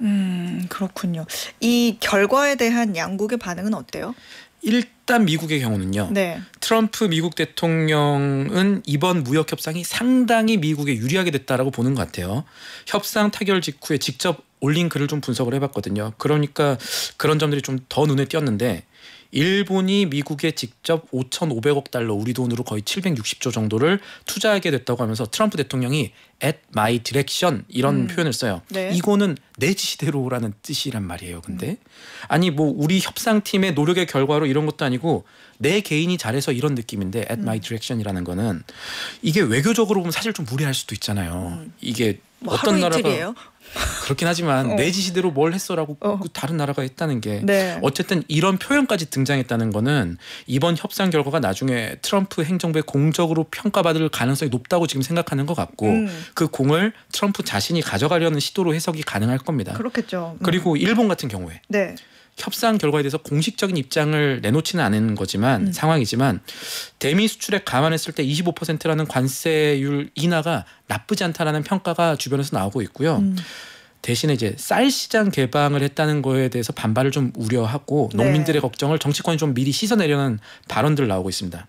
그렇군요. 이 결과에 대한 양국의 반응은 어때요? 일단 미국의 경우는요. 네. 트럼프 미국 대통령은 이번 무역 협상이 상당히 미국에 유리하게 됐다라고 보는 것 같아요. 협상 타결 직후에 직접 올린 글을 좀 분석을 해봤거든요. 그러니까 그런 점들이 좀 더 눈에 띄었는데 일본이 미국에 직접 5,500억 달러 우리 돈으로 거의 760조 정도를 투자하게 됐다고 하면서 트럼프 대통령이 at my direction 이런 표현을 써요. 네. 이거는 내 지시대로라는 뜻이란 말이에요. 근데 아니 뭐 우리 협상팀의 노력의 결과로 이런 것도 아니고 내 개인이 잘해서 이런 느낌인데 at my direction이라는 거는 이게 외교적으로 보면 사실 좀 무리할 수도 있잖아요. 이게 뭐 어떤 나라가 이틀이에요? 그렇긴 하지만 내 지시대로 뭘 했어라고 그 다른 나라가 했다는 게 네. 어쨌든 이런 표현까지 등장했다는 거는 이번 협상 결과가 나중에 트럼프 행정부에 공적으로 평가받을 가능성이 높다고 지금 생각하는 것 같고 그 공을 트럼프 자신이 가져가려는 시도로 해석이 가능할 겁니다. 그렇겠죠. 그리고 일본 같은 경우에 네. 협상 결과에 대해서 공식적인 입장을 내놓지는 않은 거지만 상황이지만 대미 수출액 감안했을 때 25%라는 관세율 인하가 나쁘지 않다라는 평가가 주변에서 나오고 있고요. 대신에 이제 쌀 시장 개방을 했다는 거에 대해서 반발을 좀 우려하고 농민들의 걱정을 정치권이 좀 미리 씻어내려는 발언들 나오고 있습니다.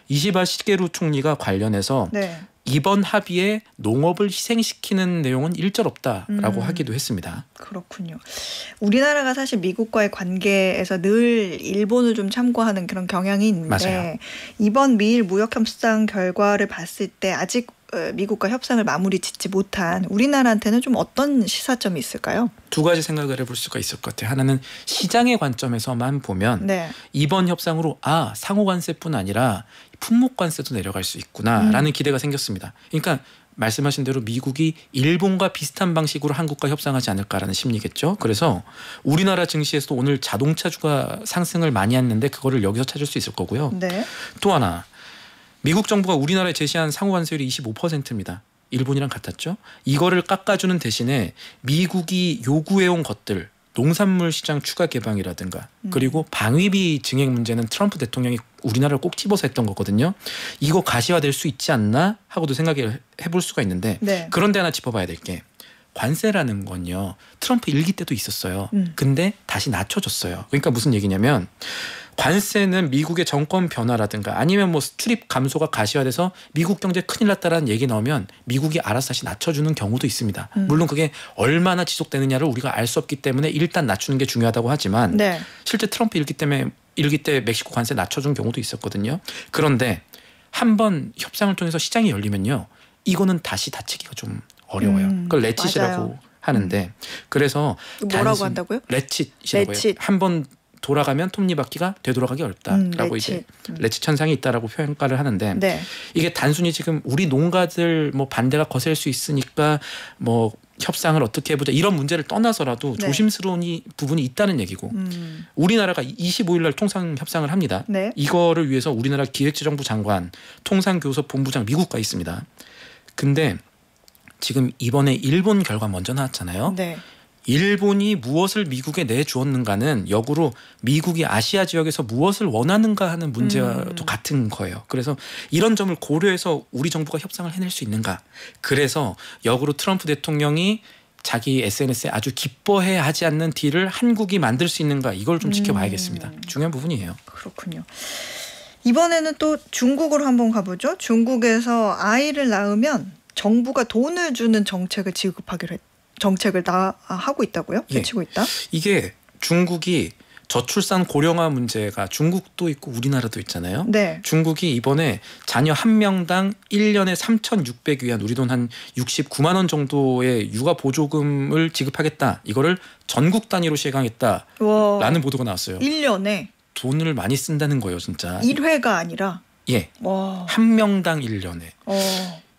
이시바 시게루 총리가 관련해서 이번 합의에 농업을 희생시키는 내용은 일절없다라고 하기도 했습니다. 그렇군요. 우리나라가 사실 미국과의 관계에서 늘 일본을 좀 참고하는 그런 경향이 있는데 맞아요. 이번 미일 무역 협상 결과를 봤을 때 아직 미국과 협상을 마무리 짓지 못한 우리나라한테는 좀 어떤 시사점이 있을까요? 두 가지 생각을 해볼 수가 있을 것 같아요. 하나는 시장의 관점에서만 보면 이번 협상으로 상호관세뿐 아니라 품목관세도 내려갈 수 있구나라는 기대가 생겼습니다. 그러니까 말씀하신 대로 미국이 일본과 비슷한 방식으로 한국과 협상하지 않을까라는 심리겠죠. 그래서 우리나라 증시에서도 오늘 자동차주가 상승을 많이 했는데 그거를 여기서 찾을 수 있을 거고요. 또 하나 미국 정부가 우리나라에 제시한 상호관세율이 25%입니다. 일본이랑 같았죠. 이거를 깎아주는 대신에 미국이 요구해온 것들 농산물 시장 추가 개방이라든가 그리고 방위비 증액 문제는 트럼프 대통령이 우리나라를 꼭 집어서 했던 거거든요. 이거 가시화될 수 있지 않나 하고도 생각을 해볼 수가 있는데 네. 그런데 하나 짚어봐야 될 게 관세라는 건요. 트럼프 일기 때도 있었어요. 근데 다시 낮춰줬어요. 그러니까 무슨 얘기냐면 관세는 미국의 정권 변화라든가 아니면 뭐 수출입 감소가 가시화돼서 미국 경제 큰일 났다라는 얘기 나오면 미국이 알아서 다시 낮춰주는 경우도 있습니다. 물론 그게 얼마나 지속되느냐를 우리가 알 수 없기 때문에 일단 낮추는 게 중요하다고 하지만 네. 실제 트럼프 일기 때 멕시코 관세 낮춰준 경우도 있었거든요. 그런데 한번 협상을 통해서 시장이 열리면요. 이거는 다시 닫히기가 좀 어려워요. 그걸 레칫이라고 하는데 그래서 뭐라고 한다고요? 레칫이라고 해요. 한번 돌아가면 톱니바퀴가 되돌아가기 어렵다라고 이제 레칫 현상이 있다라고 평가를 하는데 네. 이게 단순히 지금 우리 농가들 뭐 반대가 거셀 수 있으니까 뭐 협상을 어떻게 해보자 이런 문제를 떠나서라도 네. 조심스러운 부분이 있다는 얘기고 우리나라가 25일 날 통상 협상을 합니다. 네. 이거를 위해서 우리나라 기획재정부 장관, 통상교섭 본부장 미국 가 있습니다. 근데 지금 이번에 일본 결과 먼저 나왔잖아요. 네. 일본이 무엇을 미국에 내주었는가는 역으로 미국이 아시아 지역에서 무엇을 원하는가 하는 문제와도 같은 거예요. 그래서 이런 점을 고려해서 우리 정부가 협상을 해낼 수 있는가. 그래서 역으로 트럼프 대통령이 자기 SNS에 아주 기뻐해 하지 않는 딜을 한국이 만들 수 있는가. 이걸 좀 지켜봐야겠습니다. 중요한 부분이에요. 그렇군요. 이번에는 또 중국으로 한번 가보죠. 중국에서 아이를 낳으면 정부가 돈을 주는 정책을 지급하기로 했다. 정책을 하고 있다고요? 펼치고 있다? 이게 중국이 저출산 고령화 문제가 중국도 있고 우리나라도 있잖아요. 네. 중국이 이번에 자녀 한 명당 1년에 3,600위안 우리 돈 한 69만 원 정도의 육아 보조금을 지급하겠다. 이거를 전국 단위로 시행하겠다라는 보도가 나왔어요. 1년에? 돈을 많이 쓴다는 거예요. 진짜. 1회가 아니라? 예. 와. 한 명당 1년에.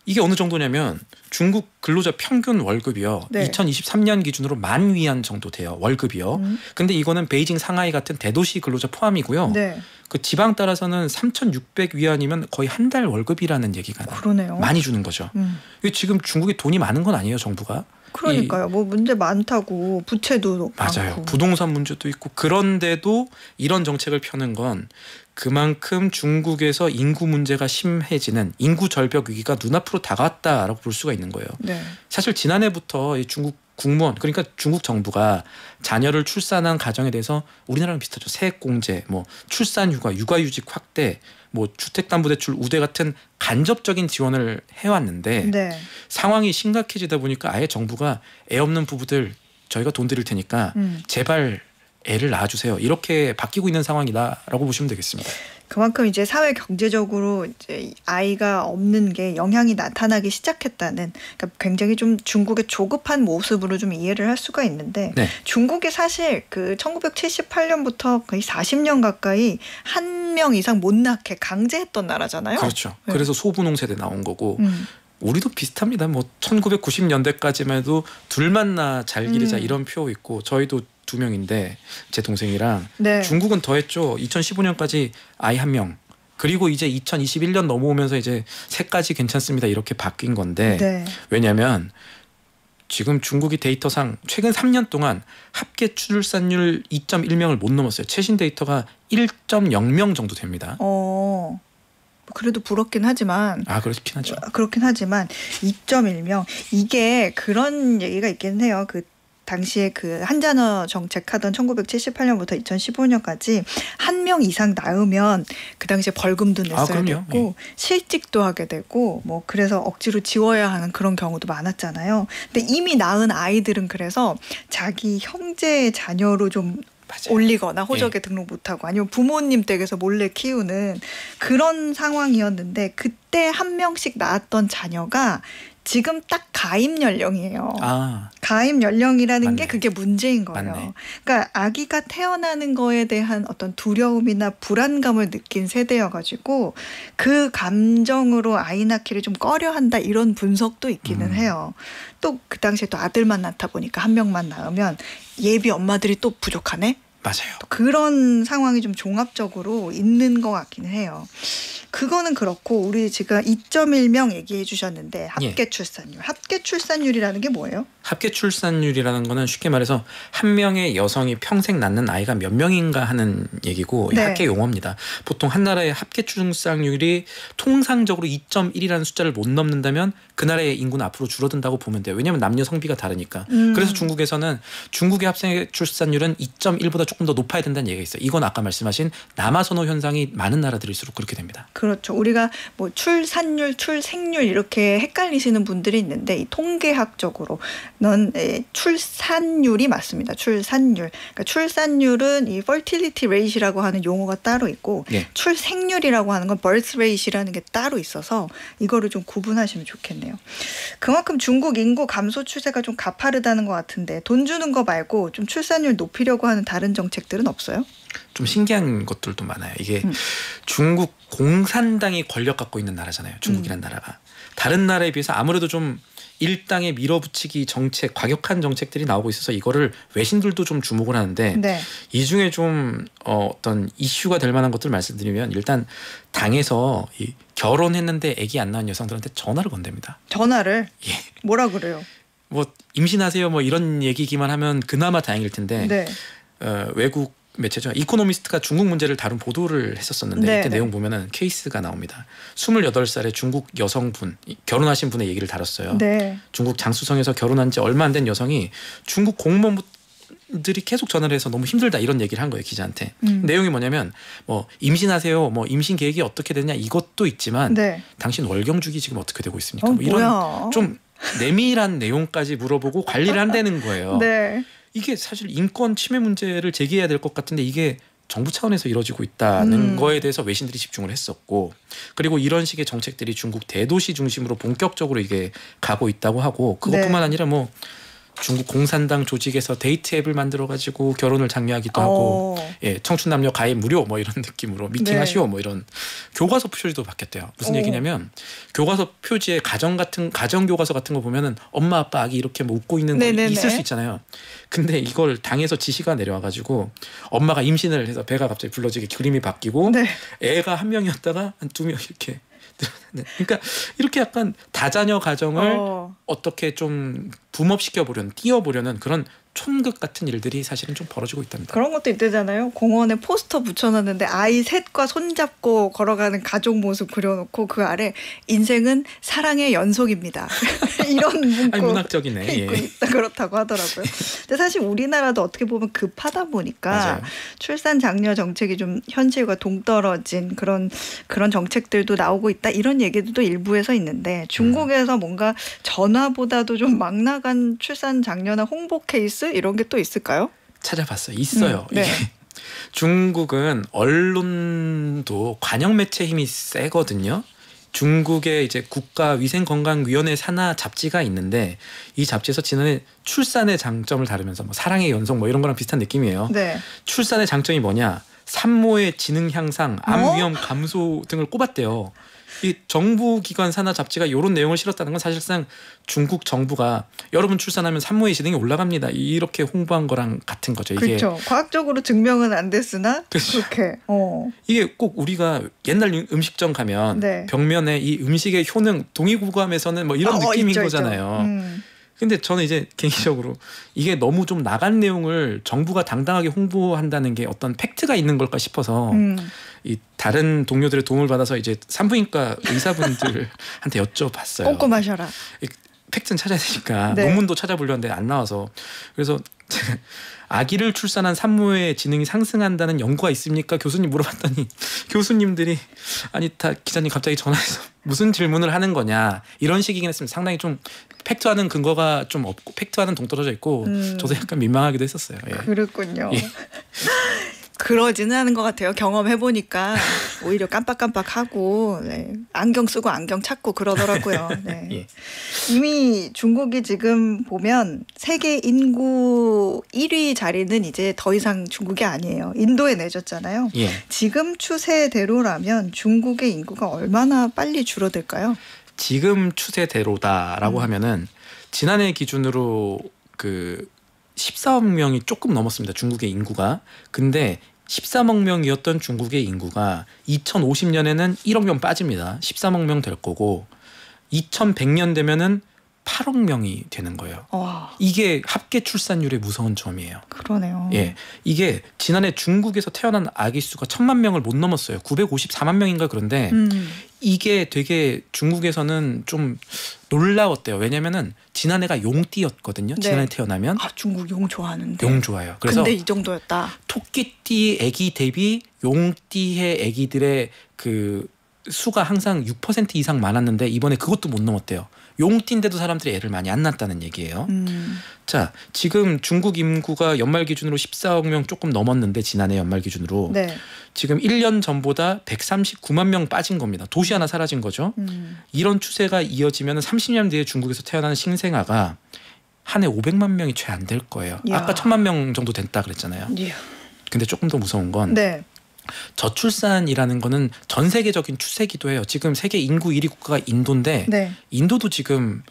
이게 어느 정도냐면 중국 근로자 평균 월급이요. 네. 2023년 기준으로 10,000위안 정도 돼요. 월급이요. 근데 이거는 베이징, 상하이 같은 대도시 근로자 포함이고요. 네. 그 지방 따라서는 3,600위안이면 거의 한 달 월급이라는 얘기가 그러네요. 많이 주는 거죠. 지금 중국이 돈이 많은 건 아니에요. 정부가. 그러니까요. 뭐 문제 많다고 부채도 맞아요. 많고. 부동산 문제도 있고 그런데도 이런 정책을 펴는 건 그만큼 중국에서 인구 문제가 심해지는 인구 절벽 위기가 눈앞으로 다가왔다라고 볼 수가 있는 거예요. 네. 사실 지난해부터 중국 국무원 그러니까 중국 정부가 자녀를 출산한 가정에 대해서 우리나라랑 비슷하죠. 세액공제, 뭐 출산휴가, 육아휴직 확대, 뭐 주택담보대출 우대 같은 간접적인 지원을 해왔는데 네. 상황이 심각해지다 보니까 아예 정부가 애 없는 부부들 저희가 돈 드릴 테니까 제발 애를 낳아주세요. 이렇게 바뀌고 있는 상황이다라고 보시면 되겠습니다. 그만큼 이제 사회 경제적으로 이제 아이가 없는 게 영향이 나타나기 시작했다는 그러니까 굉장히 좀 중국의 조급한 모습으로 좀 이해를 할 수가 있는데 네. 중국이 사실 그 1978년부터 거의 40년 가까이 한 명 이상 못 낳게 강제했던 나라잖아요. 그렇죠. 네. 그래서 소분홍 세대 나온 거고 우리도 비슷합니다. 뭐 1990년대까지만 해도 둘만 낳아 잘 기르자 이런 표 있고 저희도 2명인데 제 동생이랑 네. 중국은 더했죠. 2015년까지 아이 1명 그리고 이제 2021년 넘어오면서 이제 3까지 괜찮습니다 이렇게 바뀐 건데 네. 왜냐하면 지금 중국이 데이터상 최근 3년 동안 합계 출산율 2.1명을 못 넘었어요. 최신 데이터가 1.0명 정도 됩니다. 그래도 부럽긴 하지만 그렇긴 하죠. 그렇긴 하지만 2.1명 이게 그런 얘기가 있긴 해요. 그 당시에 그 한자녀 정책하던 1978년부터 2015년까지 한 명 이상 낳으면 그 당시에 벌금도 냈어야 됐고 실직도 하게 되고 뭐 그래서 억지로 지워야 하는 그런 경우도 많았잖아요. 근데 이미 낳은 아이들은 그래서 자기 형제의 자녀로 좀 맞아요. 올리거나 호적에 등록 못하고 아니면 부모님 댁에서 몰래 키우는 그런 상황이었는데 그때 한 명씩 낳았던 자녀가 지금 딱 가입 연령이에요. 가입 연령이라는 게 그게 문제인 거예요. 맞네. 그러니까 아기가 태어나는 거에 대한 어떤 두려움이나 불안감을 느낀 세대여가지고 그 감정으로 아이 낳기를 좀 꺼려한다 이런 분석도 있기는 해요. 또 그 당시에 또 아들만 낳다 보니까 한 명만 낳으면 예비 엄마들이 또 부족하네. 맞아요. 그런 상황이 좀 종합적으로 있는 것 같기는 해요. 그거는 그렇고 우리 지금 2.1명 얘기해 주셨는데 합계 출산율. 합계 출산율이라는 게 뭐예요? 합계 출산율이라는 거는 쉽게 말해서 한 명의 여성이 평생 낳는 아이가 몇 명인가 하는 얘기고 합계 용어입니다. 보통 한 나라의 합계 출산율이 통상적으로 2.1이라는 숫자를 못 넘는다면 그 나라의 인구는 앞으로 줄어든다고 보면 돼요. 왜냐하면 남녀 성비가 다르니까. 그래서 중국에서는 중국의 합계 출산율은 2.1보다 조금 더 높아야 된다는 얘기가 있어요. 이건 아까 말씀하신 남아선호 현상이 많은 나라들일수록 그렇게 됩니다. 그렇죠. 우리가 뭐 출산율, 출생률 이렇게 헷갈리시는 분들이 있는데 이 통계학적으로는 출산율이 맞습니다. 출산율. 그러니까 출산율은 이 fertility rate이라고 하는 용어가 따로 있고 출생률이라고 하는 건 birth rate이라는 게 따로 있어서 이거를 좀 구분하시면 좋겠네요. 그만큼 중국 인구 감소 추세가 좀 가파르다는 것 같은데 돈 주는 거 말고 좀 출산율 높이려고 하는 다른 정책들은 없어요? 좀 신기한 것들도 많아요. 이게 중국 공산당이 권력 갖고 있는 나라잖아요. 중국이란 나라가. 다른 나라에 비해서 아무래도 좀 일당에 밀어붙이기 정책, 과격한 정책들이 나오고 있어서 이거를 외신들도 좀 주목을 하는데 이 중에 좀 어떤 이슈가 될 만한 것들 말씀드리면 일단 당에서 이 결혼했는데 아기 안 낳은 여성들한테 전화를 건댑니다. 전화를? 예. 뭐라 그래요? 뭐 임신하세요 뭐 이런 얘기기만 하면 그나마 다행일 텐데 외국 매체죠. 이코노미스트가 중국 문제를 다룬 보도를 했었었는데 이때 내용 보면은 케이스가 나옵니다. 28살의 중국 여성분, 결혼하신 분의 얘기를 다뤘어요. 중국 장쑤성에서 결혼한 지 얼마 안 된 여성이 중국 공무원들이 계속 전화를 해서 너무 힘들다 이런 얘기를 한 거예요. 기자한테. 내용이 뭐냐면 뭐 임신하세요. 뭐 임신 계획이 어떻게 되냐 이것도 있지만 당신 월경 주기 지금 어떻게 되고 있습니까? 뭐 이런 좀 내밀한 내용까지 물어보고 관리를 한다는 거예요. 이게 사실 인권 침해 문제를 제기해야 될 것 같은데 이게 정부 차원에서 이루어지고 있다는 거에 대해서 외신들이 집중을 했었고 그리고 이런 식의 정책들이 중국 대도시 중심으로 본격적으로 이게 가고 있다고 하고 그것뿐만 아니라 뭐 중국 공산당 조직에서 데이트 앱을 만들어가지고 결혼을 장려하기도 하고 청춘 남녀 가입 무료 뭐 이런 느낌으로 미팅하시오 뭐 이런 교과서 표지도 바뀌었대요. 무슨 얘기냐면 교과서 표지에 가정 교과서 같은 거 보면은 엄마 아빠 아기 이렇게 뭐 웃고 있는 거 있을 수 있잖아요. 근데 이걸 당에서 지시가 내려와가지고 엄마가 임신을 해서 배가 갑자기 불러지게 그림이 바뀌고 애가 한 명이었다가 한 2명 이렇게 그러니까 이렇게 약간 다자녀 가정을 어떻게 좀 붐업시켜 보려는 띄워보려는 그런 촌극 같은 일들이 사실은 좀 벌어지고 있답니다. 그런 것도 있대잖아요. 공원에 포스터 붙여놨는데 아이 셋과 손잡고 걸어가는 가족 모습 그려놓고 그 아래 인생은 사랑의 연속입니다. 이런 문구 문학적이네. 있고 있다 그렇다고 하더라고요. 근데 사실 우리나라도 어떻게 보면 급하다 보니까 출산 장려 정책이 좀 현실과 동떨어진 그런 정책들도 나오고 있다 이런 얘기도 일부에서 있는데 중국에서 뭔가 전화보다도 좀 막 나간 출산 장려나 홍보 케이스 이런 게 또 있을까요? 찾아봤어요. 있어요. 이게 중국은 언론도 관영 매체 힘이 세거든요. 중국의 이제 국가위생건강위원회 산하 잡지가 있는데 이 잡지에서 지난해 출산의 장점을 다루면서 뭐 사랑의 연속 뭐 이런 거랑 비슷한 느낌이에요. 출산의 장점이 뭐냐? 산모의 지능 향상, 암 위험 감소 등을 꼽았대요. 이 정부기관 산하 잡지가 이런 내용을 실었다는 건 사실상 중국 정부가 여러분 출산하면 산모의 지능이 올라갑니다. 이렇게 홍보한 거랑 같은 거죠. 이게 그렇죠. 과학적으로 증명은 안 됐으나 그렇게. 이게 꼭 우리가 옛날 음식점 가면 벽면에 이 음식의 효능 동의구감에서는 뭐 이런 느낌인 거잖아요. 근데 저는 이제 개인적으로 이게 너무 좀 나간 내용을 정부가 당당하게 홍보한다는 게 어떤 팩트가 있는 걸까 싶어서 이 다른 동료들의 도움을 받아서 이제 산부인과 의사분들한테 여쭤봤어요. 꼼꼼하셔라. 팩트는 찾아야 되니까 논문도 찾아보려는데 안 나와서 그래서 제가 아기를 출산한 산모의 지능이 상승한다는 연구가 있습니까? 교수님 물어봤더니 교수님들이 아니 다 기자님 갑자기 전화해서 무슨 질문을 하는 거냐 이런 식이긴 했습니다. 상당히 좀 팩트와는 근거가 좀 없고 팩트와는 동떨어져 있고 저도 약간 민망하기도 했었어요. 그렇군요. 그러지는 않은 것 같아요. 경험해보니까 오히려 깜빡깜빡하고 안경 쓰고 안경 찾고 그러더라고요. 이미 중국이 지금 보면 세계 인구 1위 자리는 이제 더 이상 중국이 아니에요. 인도에 내줬잖아요. 지금 추세대로라면 중국의 인구가 얼마나 빨리 줄어들까요? 지금 추세대로다라고 하면은 지난해 기준으로 14억 명이 조금 넘었습니다. 중국의 인구가. 근데 13억 명이었던 중국의 인구가 2050년에는 1억 명 빠집니다. 13억 명 될 거고 2100년 되면은 8억 명이 되는 거예요. 와. 이게 합계 출산율의 무서운 점이에요. 그러네요. 예, 이게 지난해 중국에서 태어난 아기 수가 1000만 명을 못 넘었어요. 954만 명인가 그런데 이게 되게 중국에서는 좀 놀라웠대요. 왜냐면은 지난해가 용띠였거든요. 네. 지난해 태어나면. 아, 중국 용 좋아하는데. 용 좋아요. 그래서 근데 이 정도였다. 토끼띠 아기 대비 용띠의 아기들의 그 수가 항상 6% 이상 많았는데 이번에 그것도 못 넘었대요. 용띠인데도 사람들이 애를 많이 안 낳았다는 얘기예요. 자, 지금 중국 인구가 연말 기준으로 14억 명 조금 넘었는데 지난해 연말 기준으로 네. 지금 1년 전보다 139만 명 빠진 겁니다. 도시 하나 사라진 거죠. 이런 추세가 이어지면 30년 뒤에 중국에서 태어나는 신생아가 한 해 500만 명이 채 안 될 거예요. 야. 아까 1000만 명 정도 됐다 그랬잖아요. 야. 근데 조금 더 무서운 건 네. 저출산이라는 거는 전 세계적인 추세기도 해요. 지금 세계 인구 1위 국가가 인도인데 네. 인도도 지금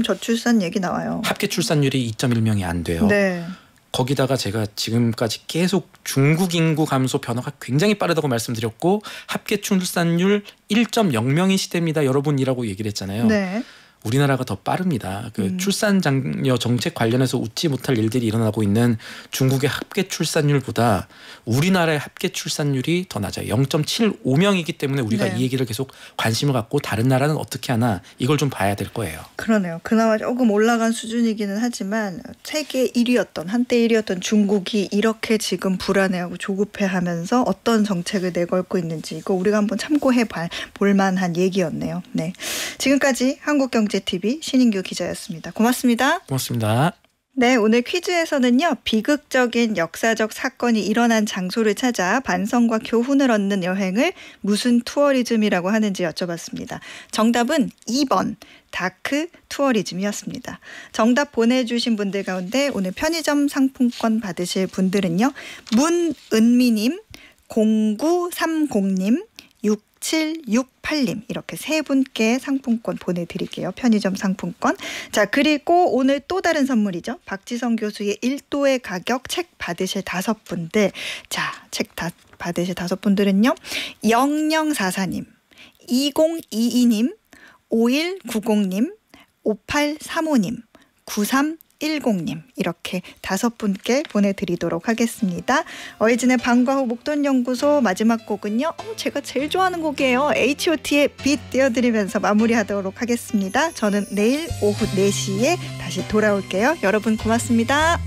저출산 얘기 나와요. 합계 출산율이 2.1명이 안 돼요. 네. 거기다가 제가 지금까지 계속 중국 인구 감소 변화가 굉장히 빠르다고 말씀드렸고 합계 출산율 1.0명인 시대입니다. 여러분이라고 얘기를 했잖아요. 네. 우리나라가 더 빠릅니다. 그 출산 장려 정책 관련해서 웃지 못할 일들이 일어나고 있는 중국의 합계 출산율보다 우리나라의 합계 출산율이 더 낮아요. 0.75명이기 때문에 우리가 네. 이 얘기를 계속 관심을 갖고 다른 나라는 어떻게 하나 이걸 좀 봐야 될 거예요. 그러네요. 그나마 조금 올라간 수준이기는 하지만 세계 1위였던 한때 1위였던 중국이 이렇게 지금 불안해하고 조급해하면서 어떤 정책을 내걸고 있는지 이거 우리가 한번 참고해 볼 만한 얘기였네요. 네, 지금까지 한국경제TV 신인규 기자였습니다. 고맙습니다. 고맙습니다. 네, 오늘 퀴즈에서는요. 비극적인 역사적 사건이 일어난 장소를 찾아 반성과 교훈을 얻는 여행을 무슨 투어리즘이라고 하는지 여쭤봤습니다. 정답은 2번 다크 투어리즘이었습니다. 정답 보내주신 분들 가운데 오늘 편의점 상품권 받으실 분들은요. 문은미님, 0930님, 6768님 이렇게 세 분께 상품권 보내드릴게요. 편의점 상품권. 자, 그리고 오늘 또 다른 선물이죠. 박지성 교수의 1도의 가격 책 받으실 5분들. 자, 책 다 받으실 5분들은요. 0044님, 2022님, 5190님, 5835님, 9310님 이렇게 5분께 보내드리도록 하겠습니다. 어이진의 방과 후 목돈연구소 마지막 곡은요. 제가 제일 좋아하는 곡이에요. H.O.T의 빛 띄워드리면서 마무리하도록 하겠습니다. 저는 내일 오후 4시에 다시 돌아올게요. 여러분 고맙습니다.